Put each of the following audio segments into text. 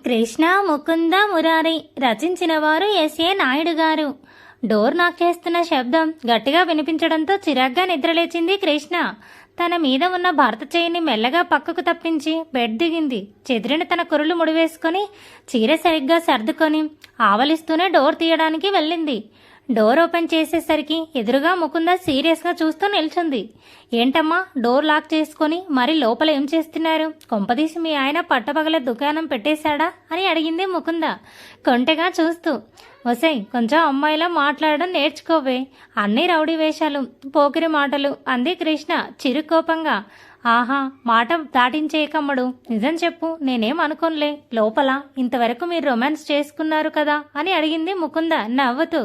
కృష్ణ ముకుంద మురారి రచించిన వారు ఎస్ఏ నాయుడు గారు. డోర్ నాక్ చేస్తున్న శబ్దం గట్టిగా వినిపించడంతో చిరాగ్గా నిద్రలేచింది కృష్ణ. తన మీద ఉన్న భర్త చేయిని మెల్లగా పక్కకు తప్పించి బెడ్ దిగింది. చెదిరిన తన కురులు ముడివేసుకొని చీర సరిగ్గా సర్దుకొని ఆవలిస్తూనే డోర్ తీయడానికి వెళ్ళింది. డోర్ ఓపెన్ చేసేసరికి ఎదురుగా ముకుంద సీరియస్గా చూస్తూ నిల్చుంది. ఏంటమ్మా డోర్ లాక్ చేసుకొని మరి లోపల ఏం చేస్తున్నారు? కొంపదీసి మీ ఆయన పట్టపగల దుకాణం పెట్టేశాడా అని అడిగింది ముకుంద కొంటెగా చూస్తూ. వసై కొంచెం అమ్మాయిలా మాట్లాడడం నేర్చుకోవే, అన్నీ రౌడీ వేషాలు పోకిరి మాటలు అంది కృష్ణ చిరుకోపంగా. ఆహా మాట దాటించేయకమ్మడు, నిజం చెప్పు, నేనేం అనుకోనులే. లోపల ఇంతవరకు మీరు రొమాన్స్ చేసుకున్నారు కదా అని అడిగింది ముకుంద నవ్వుతూ.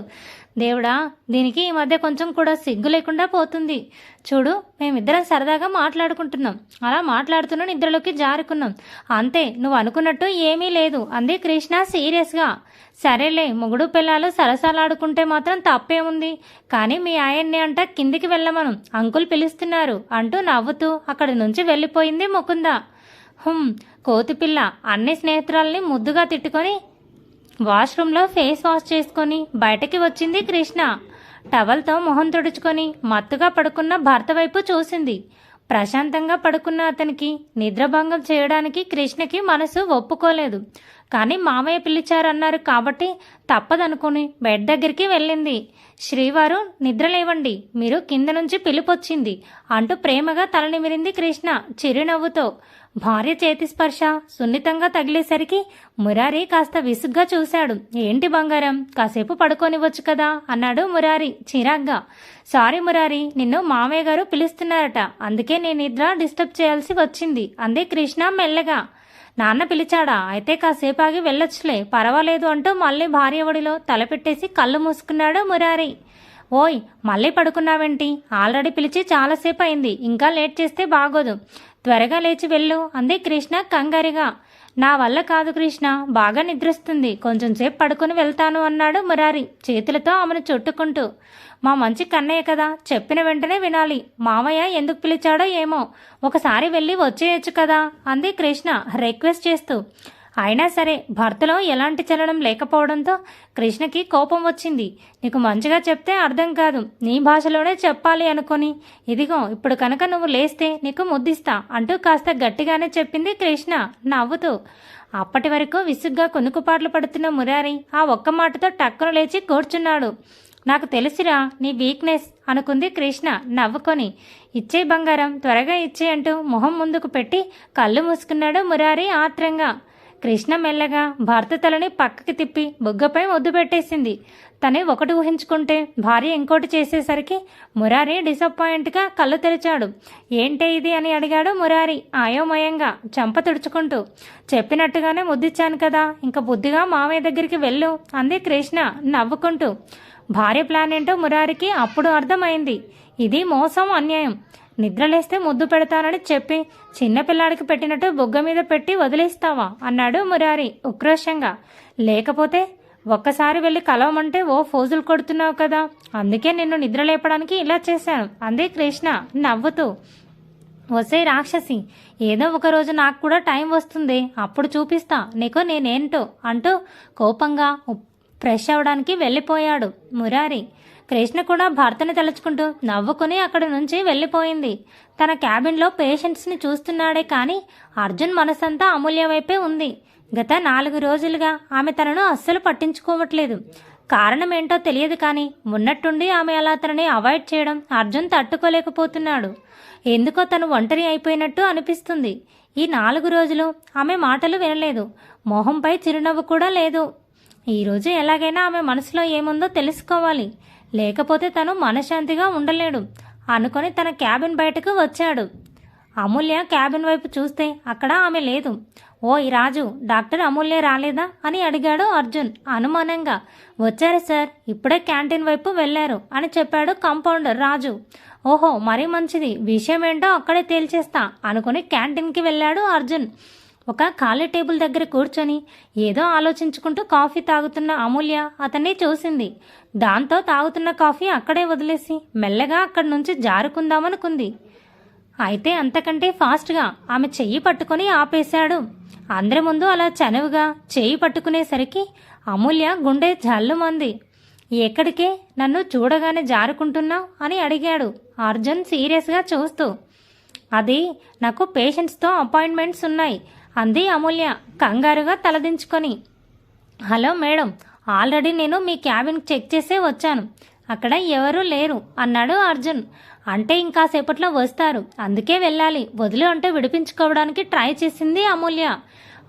దేవుడా, దీనికి ఈ మధ్య కొంచెం కూడా సిగ్గు లేకుండా పోతుంది. చూడు, మేమిద్దరం సరదాగా మాట్లాడుకుంటున్నాం, అలా మాట్లాడుతున్న నిద్రలోకి జారుకున్నాం అంతే, నువ్వు అనుకున్నట్టు ఏమీ లేదు అంది కృష్ణ సీరియస్గా. సరేలే, మొగుడు పిల్లలు సరసాలాడుకుంటే మాత్రం తప్పేముంది, కానీ మీ ఆయన్ని అంట కిందికి వెళ్ళమను, అంకుల్ పిలుస్తున్నారు అంటూ నవ్వుతూ అక్కడి నుంచి వెళ్ళిపోయింది ముకుంద. కోతిపిల్ల అన్ని స్నేహితురాల్ని ముద్దుగా తిట్టుకొని వాష్రూమ్లో ఫేస్ వాష్ చేసుకొని బయటకి వచ్చింది కృష్ణ. టవల్తో మొహం తుడుచుకొని మత్తుగా పడుకున్న భర్త వైపు చూసింది. ప్రశాంతంగా పడుకున్న అతనికి నిద్రభంగం చేయడానికి కృష్ణకి మనసు ఒప్పుకోలేదు. కానీ మామయ్య పిలిచారన్నారు కాబట్టి తప్పదనుకుని బెడ్ దగ్గరికి వెళ్ళింది. శ్రీవారు నిద్రలేవండి, మీరు కింద నుంచి పిలుపొచ్చింది అంటూ ప్రేమగా తలనిమిరింది కృష్ణ చిరునవ్వుతో. భార్య చేతి స్పర్శ సున్నితంగా తగిలేసరికి మురారి కాస్త విసుగ్గా చూశాడు. ఏంటి బంగారం, కాసేపు పడుకోనివ్వచ్చు కదా అన్నాడు మురారి చిరాగ్గా. సారీ మురారి, నిన్ను మామయ్య గారు పిలుస్తున్నారట, అందుకే నేను నిద్ర డిస్టర్బ్ చేయాల్సి వచ్చింది అంది కృష్ణ మెల్లగా. నాన్న పిలిచాడా? అయితే కాసేపు ఆగి వెళ్ళొచ్చులే, పర్వాలేదు అంటూ మళ్ళీ భార్య ఒడిలో తలపెట్టేసి కళ్ళు మూసుకున్నాడు మురారి. ఓయ్ మళ్ళీ పడుకున్నావేంటి? ఆల్రెడీ పిలిచి చాలాసేపు అయింది, ఇంకా లేట్ చేస్తే బాగోదు, త్వరగా లేచి వెళ్ళు అంది కృష్ణ కంగారుగా. నా వల్ల కాదు కృష్ణ, బాగా నిద్రస్తుంది, కొంచెం సేపు పడుకుని వెళ్తాను అన్నాడు మురారి చేతులతో ఆమెను చుట్టుకుంటూ. మా మంచి కన్నయ్య కదా, చెప్పిన వెంటనే వినాలి, మామయ్య ఎందుకు పిలిచాడో ఏమో, ఒకసారి వెళ్ళి వచ్చేయచ్చు కదా అంది కృష్ణ రిక్వెస్ట్ చేస్తూ. అయినా సరే భర్తలో ఎలాంటి చలనం లేకపోవడంతో కృష్ణకి కోపం వచ్చింది. నీకు మంచిగా చెప్తే అర్థం కాదు, నీ భాషలోనే చెప్పాలి అనుకొని, ఇదిగో ఇప్పుడు కనుక నువ్వు లేస్తే నీకు ముద్దిస్తా అంటూ కాస్త గట్టిగానే చెప్పింది కృష్ణ నవ్వుతూ. అప్పటి వరకు విసుగ్గా కొనుకుపాట్లు పడుతున్న మురారి ఆ ఒక్క మాటతో టక్కున లేచి కూర్చున్నాడు. నాకు తెలుసురా నీ వీక్నెస్ అనుకుంది కృష్ణ నవ్వుకొని. ఇచ్చే బంగారం, త్వరగా ఇచ్చే అంటూ మొహం ముందుకు పెట్టి కళ్ళు మూసుకున్నాడు మురారి ఆత్రంగా. కృష్ణ మెల్లగా భర్త తలని పక్కకి తిప్పి బుగ్గపై ముద్దు పెట్టేసింది. తనే ఒకటి ఊహించుకుంటే భార్య ఇంకోటి చేసేసరికి మురారి డిసప్పాయింట్గా కళ్ళు తెరిచాడు. ఏంటే ఇది అని అడిగాడు మురారి ఆయోమయంగా చెంప తుడుచుకుంటూ. చెప్పినట్టుగానే ముద్దిచ్చాను కదా, ఇంకా బుద్ధిగా మామయ్య దగ్గరికి వెళ్ళు అంది కృష్ణ నవ్వుకుంటూ. భార్య ప్లాన్ ఏంటో మురారికి అప్పుడు అర్థమైంది. ఇది మోసం, అన్యాయం. నిద్రలేస్తే ముద్దు పెడతానని చెప్పి చిన్నపిల్లాడికి పెట్టినట్టు బొగ్గ మీద పెట్టి వదిలేస్తావా అన్నాడు మురారి ఉక్రోషంగా. లేకపోతే ఒక్కసారి వెళ్ళి కలవమంటే ఓ ఫోజులు కొడుతున్నావు కదా, అందుకే నిన్ను నిద్రలేపడానికి ఇలా చేశాను అంది కృష్ణ నవ్వుతూ. వసే రాక్షసి, ఏదో ఒకరోజు నాకు కూడా టైం వస్తుంది, అప్పుడు చూపిస్తా నీకు నేనేంటో అంటూ కోపంగా ఫ్రెష్ అవడానికి వెళ్ళిపోయాడు మురారి. కృష్ణ కూడా భర్తని తలుచుకుంటూ నవ్వుకుని అక్కడి నుంచి వెళ్ళిపోయింది. తన క్యాబిన్లో పేషెంట్స్ని చూస్తున్నాడే కానీ అర్జున్ మనసంతా అమూల్య వైపే ఉంది. గత 4 రోజులుగా ఆమె తనను అస్సలు పట్టించుకోవట్లేదు. కారణం ఏంటో తెలియదు కానీ ఉన్నట్టుండి ఆమె అలా తనని అవాయిడ్ చేయడం అర్జున్ తట్టుకోలేకపోతున్నాడు. ఎందుకో తను ఒంటరి అయిపోయినట్టు అనిపిస్తుంది. ఈ 4 రోజులు ఆమె మాటలు వినలేదు, మొహంపై చిరునవ్వు కూడా లేదు. ఈరోజు ఎలాగైనా ఆమె మనసులో ఏముందో తెలుసుకోవాలి, లేకపోతే తను మనశ్శాంతిగా ఉండలేడు అనుకొని తన క్యాబిన్ బయటకు వచ్చాడు. అమూల్య క్యాబిన్ వైపు చూస్తే అక్కడ ఆమె లేదు. ఓయ్ రాజు, డాక్టర్ అమూల్య రాలేదా అని అడిగాడు అర్జున్ అనుమానంగా. వచ్చారు సార్, ఇప్పుడే క్యాంటీన్ వైపు వెళ్ళారు అని చెప్పాడు కాంపౌండర్ రాజు. ఓహో మరీ మంచిది, విషయం ఏంటో అక్కడే తేల్చేస్తా అనుకుని క్యాంటీన్కి వెళ్ళాడు అర్జున్. ఒక ఖాళీ టేబుల్ దగ్గర కూర్చొని ఏదో ఆలోచించుకుంటూ కాఫీ తాగుతున్న అమూల్య అతన్ని చూసింది. దాంతో తాగుతున్న కాఫీ అక్కడే వదిలేసి మెల్లగా అక్కడి నుంచి జారుకుందామనుకుంది. అయితే అంతకంటే ఫాస్ట్గా ఆమె చెయ్యి పట్టుకొని ఆపేశాడు. అందరి ముందు అలా చనువుగా చెయ్యి పట్టుకునేసరికి అమూల్య గుండె జల్లుమంది. ఎక్కడికే నన్ను చూడగానే జారుకుంటున్నావు అని అడిగాడు అర్జున్ సీరియస్గా చూస్తూ. అది నాకు పేషెంట్స్తో అపాయింట్మెంట్స్ ఉన్నాయి అంది అమూల్య కంగారుగా తలదించుకొని. హలో మేడం, ఆల్రెడీ నేను మీ క్యాబిన్ చెక్ చేసే వచ్చాను, అక్కడ ఎవరూ లేరు అన్నాడు అర్జున్. అంటే ఇంకాసేపట్లో వస్తారు, అందుకే వెళ్ళాలి, వదిలి అంటే విడిపించుకోవడానికి ట్రై చేసింది అమూల్య.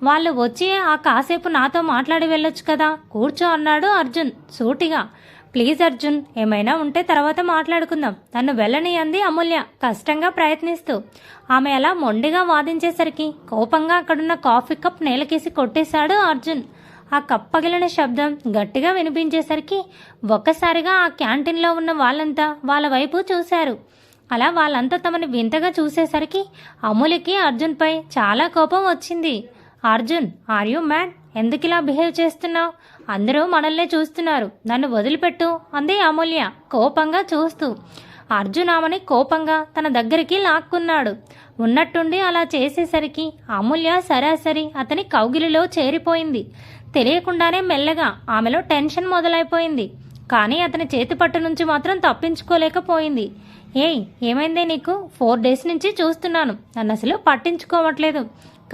వాళ్ళు వచ్చి ఆ కాసేపు నాతో మాట్లాడి వెళ్ళొచ్చు కదా, కూర్చో అన్నాడు అర్జున్ సూటిగా. ప్లీజ్ అర్జున్, ఏమైనా ఉంటే తర్వాత మాట్లాడుకుందాం, నన్ను వెళ్ళని అంది అమూల్య కష్టంగా ప్రయత్నిస్తూ. ఆమె అలా మొండిగా వాదించేసరికి కోపంగా అక్కడున్న కాఫీ కప్ నేలకేసి కొట్టేశాడు అర్జున్. ఆ కప్ పగిలిన శబ్దం గట్టిగా వినిపించేసరికి ఒక్కసారిగా ఆ క్యాంటీన్లో ఉన్న వాళ్ళంతా వాళ్ళ వైపు చూశారు. అలా వాళ్ళంతా తమని వింతగా చూసేసరికి అమూల్యకి అర్జున్పై చాలా కోపం వచ్చింది. Arjun, are you mad? ఎందుకిలా బిహేవ్ చేస్తున్నావు? అందరూ మనల్నే చూస్తున్నారు, నన్ను వదిలిపెట్టు అంది అమూల్య కోపంగా చూస్తూ. అర్జున్ ఆమెని కోపంగా తన దగ్గరికి లాక్కున్నాడు. ఉన్నట్టుండి అలా చేసేసరికి అమూల్య సరాసరి అతని కౌగిలిలో చేరిపోయింది. తెలియకుండానే మెల్లగా ఆమెలో టెన్షన్ మొదలైపోయింది. కానీ అతని చేతిపట్టు నుంచి మాత్రం తప్పించుకోలేకపోయింది. ఏయ్, ఏమైందే నీకు? 4 days నుంచి చూస్తున్నాను, నన్ను అసలు పట్టించుకోవట్లేదు,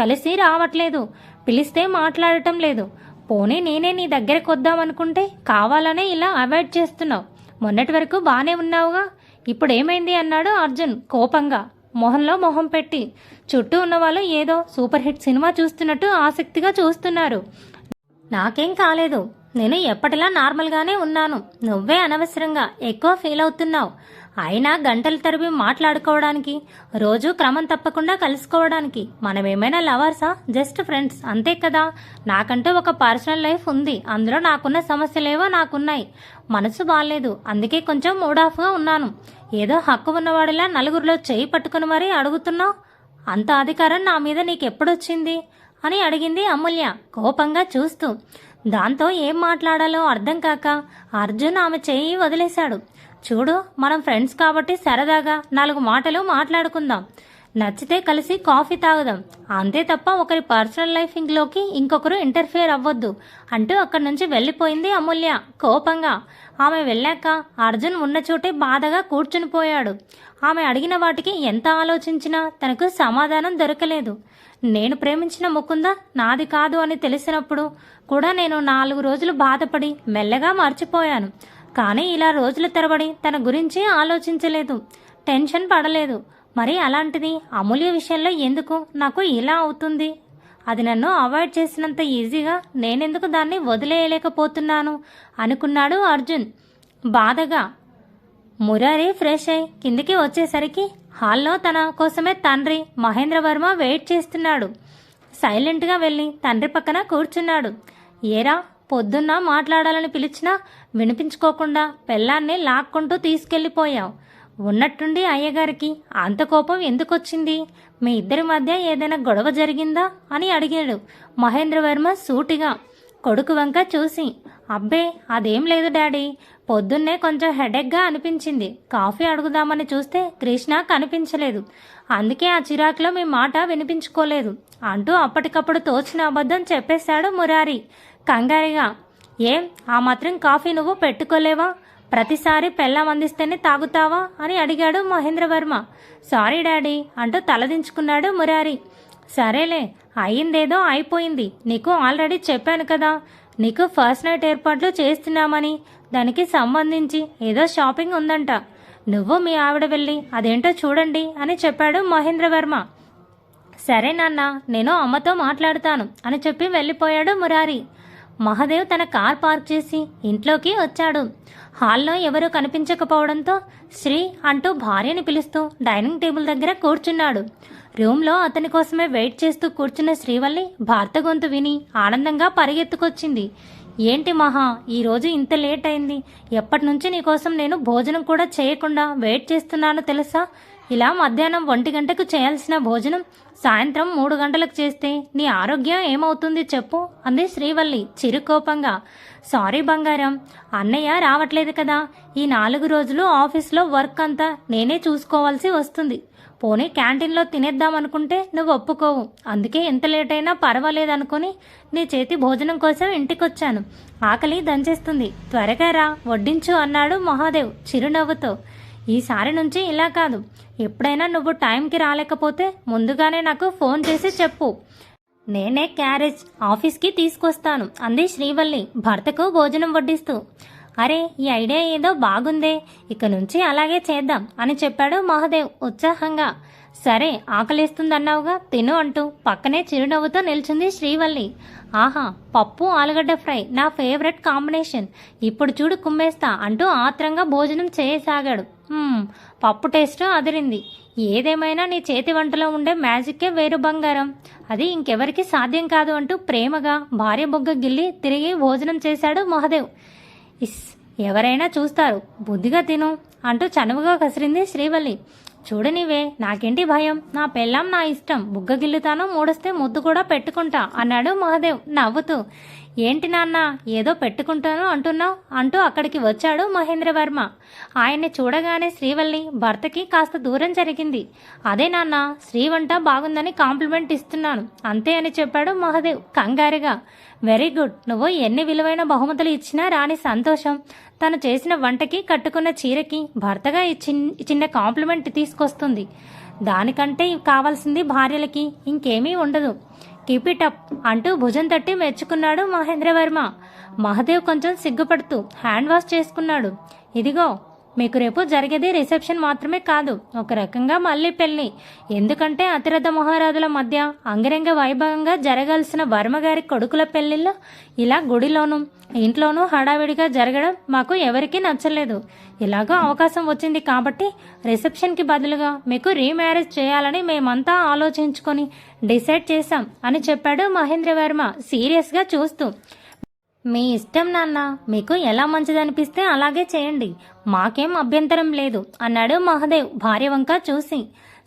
కలిసి రావట్లేదు, పిలిస్తే మాట్లాడటం లేదు. పోనీ నేనే నీ దగ్గరకు వద్దామనుకుంటే కావాలనే ఇలా అవాయిడ్ చేస్తున్నావు. మొన్నటి వరకు బాగానే ఉన్నావుగా, ఇప్పుడేమైంది అన్నాడు అర్జున్ కోపంగా మొహంలో మొహం పెట్టి. చుట్టూ ఉన్నవాళ్ళు ఏదో సూపర్ హిట్ సినిమా చూస్తున్నట్టు ఆసక్తిగా చూస్తున్నారు. నాకేం కాలేదు, నేను ఎప్పటిలా నార్మల్గానే ఉన్నాను, నువ్వే అనవసరంగా ఎక్కువ ఫీల్ అవుతున్నావు. అయినా గంటల తరబడి మాట్లాడుకోవడానికి, రోజు క్రమం తప్పకుండా కలుసుకోవడానికి మనమేమైనా లవర్సా? జస్ట్ ఫ్రెండ్స్ అంతే కదా. నాకంటూ ఒక పర్సనల్ లైఫ్ ఉంది, అందులో నాకున్న సమస్యలేవో నాకున్నాయి. మనసు బాగాలేదు, అందుకే కొంచెం మూడ్ ఆఫ్గా ఉన్నాను. ఏదో హక్కు ఉన్నవాడిలా నలుగురిలో చేయి పట్టుకుని మరీ అడుగుతున్నావు. అంత అధికారం నా మీద నీకెప్పుడొచ్చింది అని అడిగింది అమూల్య కోపంగా చూస్తూ. దాంతో ఏం మాట్లాడాలో అర్థం కాక అర్జున్ ఆమె చేయి వదిలేశాడు. చూడు, మనం ఫ్రెండ్స్ కాబట్టి సరదాగా 4 మాటలు మాట్లాడుకుందాం, నచ్చితే కలిసి కాఫీ తాగుదాం, అంతే తప్ప ఒకరి పర్సనల్ లైఫ్లోకి ఇంకొకరు ఇంటర్ఫియర్ అవ్వద్దు అంటూ అక్కడి నుంచి వెళ్ళిపోయింది అమూల్య కోపంగా. ఆమె వెళ్ళాక అర్జున్ ఉన్న చోటే బాధగా కూర్చునిపోయాడు. ఆమె అడిగిన వాటికి ఎంత ఆలోచించినా తనకు సమాధానం దొరకలేదు. నేను ప్రేమించిన ముకుంద నాది కాదు అని తెలిసినప్పుడు కూడా నేను 4 రోజులు బాధపడి మెల్లగా మర్చిపోయాను. కానీ ఇలా రోజుల తరబడి తన గురించి ఆలోచించలేదు, టెన్షన్ పడలేదు. మరి అలాంటిది అమూల్య విషయంలో ఎందుకు నాకు ఇలా అవుతుంది? అది నన్ను అవాయిడ్ చేసినంత ఈజీగా నేనెందుకు దాన్ని వదిలేయలేకపోతున్నాను అనుకున్నాడు అర్జున్ బాధగా. మురారి ఫ్రెష్ అయి కిందికి వచ్చేసరికి హాల్లో తన కోసమే తండ్రి మహేంద్రవర్మ వెయిట్ చేస్తున్నాడు. సైలెంట్గా వెళ్ళి తండ్రి పక్కన కూర్చున్నాడు. ఏరా, పొద్దున్న మాట్లాడాలని పిలిచినా వినిపించుకోకుండా పెళ్ళాన్ని లాక్కుంటూ తీసుకెళ్ళిపోయావు. ఉన్నట్టుండి అయ్యగారికి అంత కోపం ఎందుకొచ్చింది? మీ ఇద్దరి మధ్య ఏదైనా గొడవ జరిగిందా అని అడిగాడు మహేంద్రవర్మ సూటిగా కొడుకు వంక చూసి. అబ్బే, అదేం లేదు డాడీ, పొద్దున్నే కొంచెం హెడేక్గా అనిపించింది, కాఫీ అడుగుదామని చూస్తే కృష్ణ కనిపించలేదు, అందుకే ఆ చిరాకులో మీ మాట వినిపించుకోలేదు అంటూ అప్పటికప్పుడు తోచిన అబద్ధం చెప్పేశాడు మురారి కంగారుగా. ఏం, ఆ మాత్రం కాఫీ నువ్వు పెట్టుకోలేవా? ప్రతిసారి పెళ్ళం అందిస్తేనే తాగుతావా అని అడిగాడు మహేంద్రవర్మ. సారీ డాడీ అంటూ తలదించుకున్నాడు మురారి. సరేలే, అయిందేదో అయిపోయింది, నీకు ఆల్రెడీ చెప్పాను కదా, నీకు ఫస్ట్ నైట్ ఏర్పాట్లు చేస్తున్నామని, దానికి సంబంధించి ఏదో షాపింగ్ ఉందంట, నువ్వు మీ ఆవిడ వెళ్ళి అదేంటో చూడండి అని చెప్పాడు మహేంద్రవర్మ. సరే నాన్న, నేను అమ్మతో మాట్లాడుతాను అని చెప్పి వెళ్ళిపోయాడు మురారి. మహాదేవ్ తన కార్ పార్క్ చేసి ఇంట్లోకి వచ్చాడు. హాల్లో ఎవరూ కనిపించకపోవడంతో శ్రీ అంటూ భార్యని పిలుస్తూ డైనింగ్ టేబుల్ దగ్గర కూర్చున్నాడు. రూమ్లో అతని కోసమే వెయిట్ చేస్తూ కూర్చున్న శ్రీవల్లి భర్త గొంతు విని ఆనందంగా పరిగెత్తుకొచ్చింది. ఏంటి మహా, ఈరోజు ఇంత లేట్ అయింది? ఎప్పటి నుంచి నీకోసం నేను భోజనం కూడా చేయకుండా వెయిట్ చేస్తున్నానో తెలుసా? ఇలా మధ్యాహ్నం 1 గంటకు చేయాల్సిన భోజనం సాయంత్రం 3 గంటలకు చేస్తే నీ ఆరోగ్యం ఏమవుతుంది చెప్పు అంది శ్రీవల్లి చిరుకోపంగా. సారీ బంగారం, అన్నయ్య రావట్లేదు కదా, ఈ 4 రోజులు ఆఫీస్లో వర్క్ అంతా నేనే చూసుకోవాల్సి వస్తుంది. పోనీ క్యాంటీన్లో తినేద్దామనుకుంటే నువ్వు ఒప్పుకోవు. అందుకే ఎంత లేట్ అయినా పర్వాలేదనుకుని నీ చేతి భోజనం కోసం ఇంటికొచ్చాను. ఆకలి దంచేస్తుంది, త్వరగా రా వడ్డించు అన్నాడు మహాదేవ్ చిరునవ్వుతో. ఈసారి నుంచి ఇలా కాదు, ఎప్పుడైనా నువ్వు టైంకి రాలేకపోతే ముందుగానే నాకు ఫోన్ చేసి చెప్పు, నేనే క్యారేజ్ ఆఫీస్కి తీసుకొస్తాను అంది శ్రీవల్లి భర్తకు భోజనం వడ్డిస్తూ. అరే, ఈ ఐడియా ఏదో బాగుందే, ఇక నుంచి అలాగే చేద్దాం అని చెప్పాడు మహాదేవ్ ఉత్సాహంగా. సరే, ఆకలిస్తుందన్నావుగా తిను అంటూ పక్కనే చిరునవ్వుతో నిల్చుంది శ్రీవల్లి. ఆహా, పప్పు ఆలుగడ్డ ఫ్రై నా ఫేవరెట్ కాంబినేషన్, ఇప్పుడు చూడు కుమ్మేస్తా అంటూ ఆత్రంగా భోజనం చేయసాగాడు. పప్పు టేస్ట్ అదిరింది. ఏదేమైనా నీ చేతి వంటలో ఉండే మ్యాజిక్కే వేరు బంగారం, అది ఇంకెవరికి సాధ్యం కాదు అంటూ ప్రేమగా భార్య బొగ్గ గిల్లి తిరిగి భోజనం చేశాడు మహాదేవ్. ఇస్, ఎవరైనా చూస్తారు, బుద్ధిగా తిను అంటూ చనువుగా కసిరింది శ్రీవల్లి. చూడు నీవే, నాకేంటి భయం, నా పెళ్ళాం నా ఇష్టం, బుగ్గ గిల్లుతాను, మూడొస్తే ముద్దు కూడా పెట్టుకుంటా అన్నాడు మహాదేవ్ నవ్వుతూ. ఏంటి నాన్న ఏదో పెట్టుకుంటాను అంటున్నావు అంటూ అక్కడికి వచ్చాడు మహేంద్రవర్మ. ఆయన్ని చూడగానే శ్రీవల్లి భర్తకి కాస్త దూరం జరిగింది. అదే నాన్న, శ్రీ వంట బాగుందని కాంప్లిమెంట్ ఇస్తున్నాను అంతే అని చెప్పాడు మహాదేవ్ కంగారుగా. వెరీ గుడ్, నువ్వు ఎన్ని విలువైన బహుమతులు ఇచ్చినా రాని సంతోషం తను చేసిన వంటకి కట్టుకున్న చీరకి భర్తగా చిన్న కాంప్లిమెంట్ తీసుకొస్తుంది. దానికంటే కావాల్సింది భార్యలకి ఇంకేమీ ఉండదు. కీప్ ఇట్ అప్ అంటూ భుజం తట్టి మెచ్చుకున్నాడు మహేంద్రవర్మ. మహాదేవ్ కొంచెం సిగ్గుపడుతూ హ్యాండ్ వాష్ చేసుకున్నాడు. ఇదిగో, మీకు రేపు జరిగేది రిసెప్షన్ మాత్రమే కాదు, ఒక రకంగా మళ్ళీ పెళ్లి. ఎందుకంటే అతిరథ మహారాజుల మధ్య అంగరంగ వైభవంగా జరగాల్సిన వర్మగారి కొడుకుల పెళ్లిళ్ళు ఇలా గుడిలోనూ ఇంట్లోనూ హడావిడిగా జరగడం మాకు ఎవరికీ నచ్చలేదు. ఇలాగో అవకాశం వచ్చింది కాబట్టి రిసెప్షన్కి బదులుగా మీకు రీమ్యారేజ్ చేయాలని మేమంతా ఆలోచించుకొని డిసైడ్ చేశాం అని చెప్పాడు మహేంద్రవర్మ సీరియస్గా చూస్తూ. మీ ఇష్టం నాన్న, మీకు ఎలా మంచిదనిపిస్తే అలాగే చేయండి, మాకేం అభ్యంతరం లేదు అన్నాడు మహాదేవ్ భార్య వంక చూసి.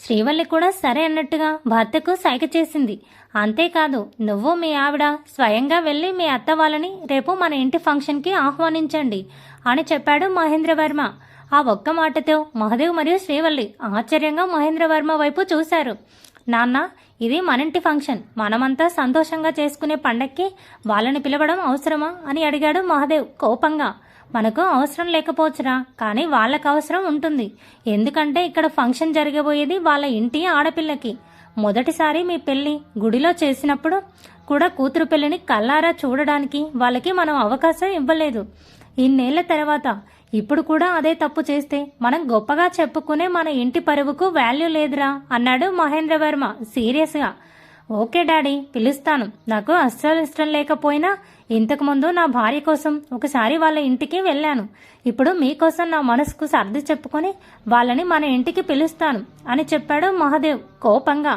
శ్రీవల్లి కూడా సరే అన్నట్టుగా భర్తకు సైగ చేసింది. అంతేకాదు, నువ్వు మీ ఆవిడ స్వయంగా వెళ్ళి మీ అత్త వాళ్ళని రేపు మన ఇంటి ఫంక్షన్కి ఆహ్వానించండి అని చెప్పాడు మహేంద్రవర్మ. ఆ ఒక్క మాటతో మహాదేవ్ మరియు శ్రీవల్లి ఆశ్చర్యంగా మహేంద్రవర్మ వైపు చూశారు. నాన్న, ఇది మనింటి ఫంక్షన్, మనమంతా సంతోషంగా చేసుకునే పండక్కి వాళ్ళని పిలవడం అవసరమా అని అడిగాడు మహాదేవ్ కోపంగా. మనకు అవసరం లేకపోవచ్చురా, కానీ వాళ్ళకు అవసరం ఉంటుంది. ఎందుకంటే ఇక్కడ ఫంక్షన్ జరగబోయేది వాళ్ళ ఇంటి ఆడపిల్లకి. మొదటిసారి మీ పెళ్లి గుడిలో చేసినప్పుడు కూడా కూతురు పెళ్లిని కల్లారా చూడడానికి వాళ్ళకి మనం అవకాశం ఇవ్వలేదు. ఇన్నేళ్ల తర్వాత ఇప్పుడు కూడా అదే తప్పు చేస్తే మనం గొప్పగా చెప్పుకునే మన ఇంటి పరువుకు వాల్యూ లేదురా అన్నాడు మహేంద్రవర్మ సీరియస్గా. ఓకే డాడీ, పిలుస్తాను. నాకు అస్సలు ఇష్టం లేకపోయినా ఇంతకుముందు నా భార్య కోసం ఒకసారి వాళ్ళ ఇంటికి వెళ్ళాను. ఇప్పుడు మీకోసం నా మనసుకు సర్ది చెప్పుకొని వాళ్ళని మన ఇంటికి పిలుస్తాను అని చెప్పాడు మహాదేవ్ కోపంగా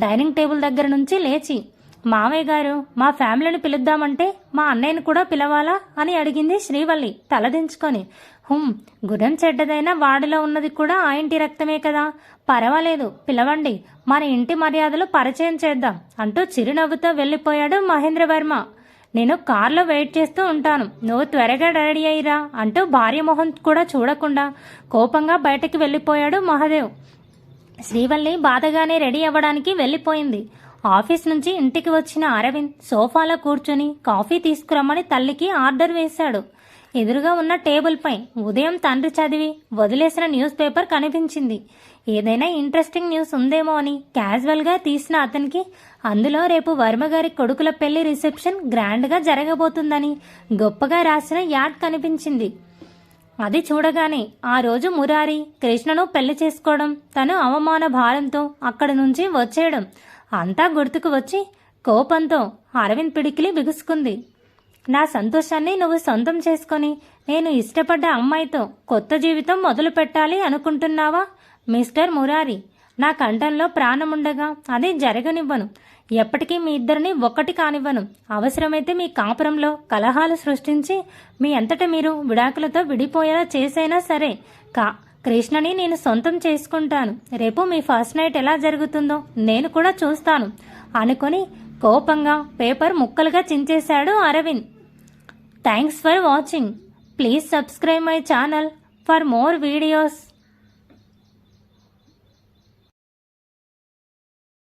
డైనింగ్ టేబుల్ దగ్గర నుంచి లేచి. మావయ్య గారు, మా ఫ్యామిలీని పిలుద్దామంటే మా అన్నయ్యని కూడా పిలవాలా అని అడిగింది శ్రీవల్లి తలదించుకొని. గుర్రం చెడ్డదైనా వాడిలో ఉన్నది కూడా ఆ ఇంటి రక్తమే కదా, పర్వాలేదు పిలవండి, మన ఇంటి మర్యాదలు పరిచయం చేద్దాం అంటూ చిరునవ్వుతో వెళ్ళిపోయాడు మహేంద్రవర్మ. నేను కార్లో వెయిట్ చేస్తూ ఉంటాను, నువ్వు త్వరగా రెడీ అయ్యిరా అంటూ భార్య మొహం కూడా చూడకుండా కోపంగా బయటకు వెళ్ళిపోయాడు మహాదేవ్. శ్రీవల్లి బాధగానే రెడీ అవ్వడానికి వెళ్ళిపోయింది. ఆఫీస్ నుంచి ఇంటికి వచ్చిన అరవింద్ సోఫాలో కూర్చొని కాఫీ తీసుకురమ్మని తల్లికి ఆర్డర్ వేశాడు. ఎదురుగా ఉన్న టేబుల్పై ఉదయం తండ్రి చదివి వదిలేసిన న్యూస్ పేపర్ కనిపించింది. ఏదైనా ఇంట్రెస్టింగ్ న్యూస్ ఉందేమో అని క్యాజువల్గా తీసిన అతనికి అందులో రేపు వర్మగారి కొడుకుల పెళ్లి రిసెప్షన్ గ్రాండ్గా జరగబోతుందని గొప్పగా రాసిన యాడ్ కనిపించింది. అది చూడగానే ఆ రోజు మురారి కృష్ణను పెళ్లి చేసుకోవడం, తను అవమాన భారంతో అక్కడి నుంచి వచ్చేయడం అంతా గుర్తుకు వచ్చి కోపంతో అరవింద్ పిడికిలి బిగుసుకుంది. నా సంతోషాన్ని నువ్వు సొంతం చేసుకొని నేను ఇష్టపడ్డ అమ్మాయితో కొత్త జీవితం మొదలు పెట్టాలి అనుకుంటున్నావా మిస్టర్ మురారి? నా కంఠంలో ప్రాణముండగా అది జరగనివ్వను. ఎప్పటికీ మీ ఇద్దరిని ఒక్కటి కానివ్వను. అవసరమైతే మీ కాపురంలో కలహాలు సృష్టించి మీ అంతటా మీరు విడాకులతో విడిపోయేలా చేసైనా సరే కృష్ణని నేను సొంతం చేసుకుంటాను. రేపు మీ ఫస్ట్ నైట్ ఎలా జరుగుతుందో నేను కూడా చూస్తాను అనుకొని కోపంగా పేపర్ ముక్కలుగా చించేశాడు Arvind. Thanks for watching. Please subscribe my channel for more videos.